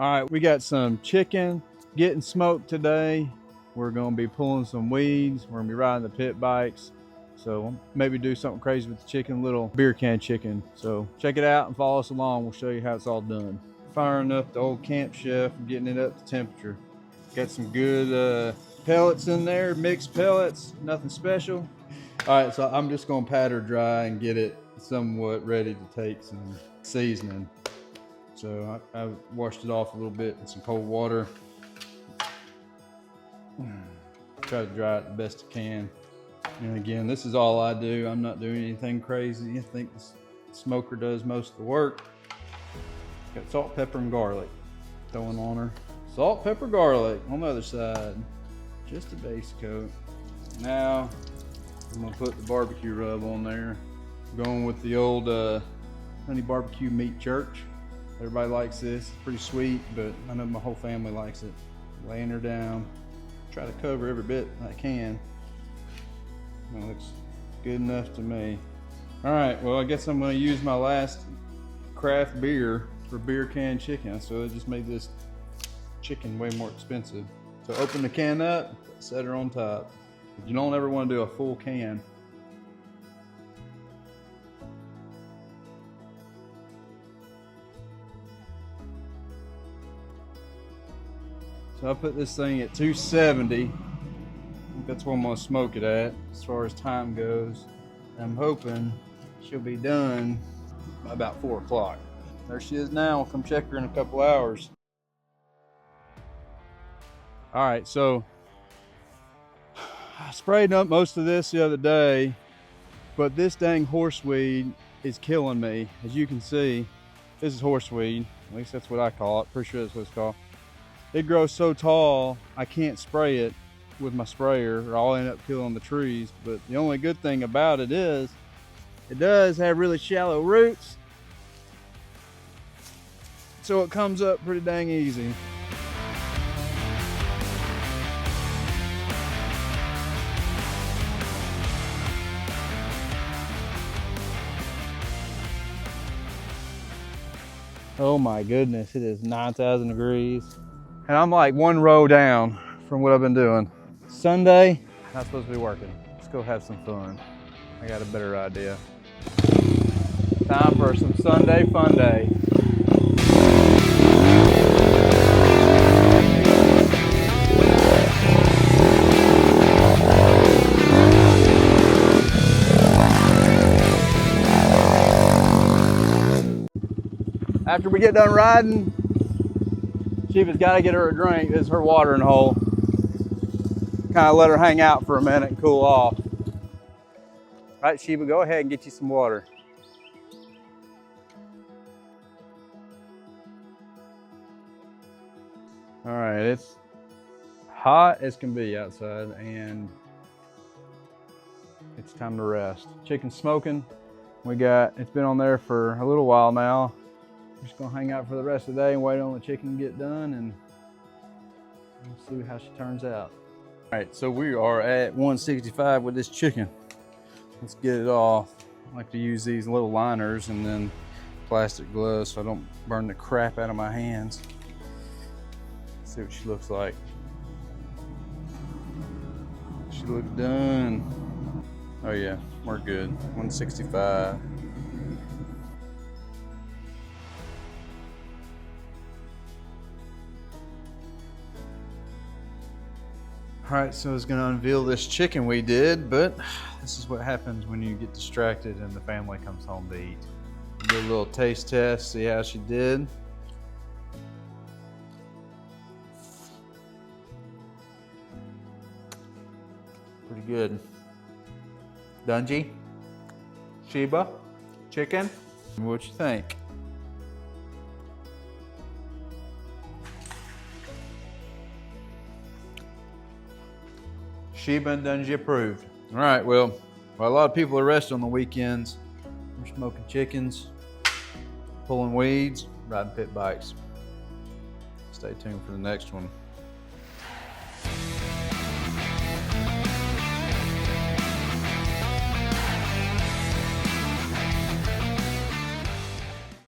All right, we got some chicken getting smoked today. We're gonna be pulling some weeds. We're gonna be riding the pit bikes. So maybe do something crazy with the chicken, little beer can chicken. So check it out and follow us along. We'll show you how it's all done. Firing up the old camp chef and getting it up to temperature. Got some good pellets in there, mixed pellets, nothing special. All right, so I'm just gonna pat her dry and get it somewhat ready to take some seasoning. So I washed it off a little bit in some cold water. Try to dry it the best I can. And again, this is all I do. I'm not doing anything crazy. I think the smoker does most of the work. Got salt, pepper, and garlic throwing on her. Salt, pepper, garlic on the other side. Just a base coat. Now, I'm gonna put the barbecue rub on there. I'm going with the old honey barbecue meat church. Everybody likes this. It's pretty sweet, but I know my whole family likes it. Laying her down. Try to cover every bit I can. That looks good enough to me. All right, well, I guess I'm gonna use my last craft beer for beer can chicken. So it just made this chicken way more expensive. So open the can up, set her on top. But you don't ever wanna do a full can. So I put this thing at 270. That's what I'm gonna smoke it at as far as time goes. I'm hoping she'll be done by about 4 o'clock. There she is now. I'll come check her in a couple hours. All right, so I sprayed up most of this the other day, but this dang horseweed is killing me. As you can see, this is horseweed. At least that's what I call it. Pretty sure that's what it's called. It grows so tall, I can't spray it with my sprayer or I'll end up killing the trees. But the only good thing about it is it does have really shallow roots, so it comes up pretty dang easy. Oh my goodness, it is 9,000 degrees. And I'm like one row down from what I've been doing. Sunday, not supposed to be working. Let's go have some fun. I got a better idea. Time for some Sunday fun day. After we get done riding, Sheba's got to get her a drink. This is her watering hole. Kind of let her hang out for a minute and cool off. All right, Sheba, go ahead and get you some water. All right, it's hot as can be outside and it's time to rest. Chicken's smoking. It's been on there for a little while now. We're just gonna hang out for the rest of the day and wait on the chicken to get done and we'll see how she turns out. All right, so we are at 165 with this chicken. Let's get it off. I like to use these little liners and then plastic gloves so I don't burn the crap out of my hands. Let's see what she looks like. She looks done. Oh yeah, we're good. 165. All right, so I was gonna unveil this chicken we did, but this is what happens when you get distracted and the family comes home to eat. Do a little taste test, see how she did. Pretty good. Dungy, Sheba, chicken, what you think? Sheba and Dungy approved. All right, well, while a lot of people are resting on the weekends, we're smoking chickens, pulling weeds, riding pit bikes. Stay tuned for the next one.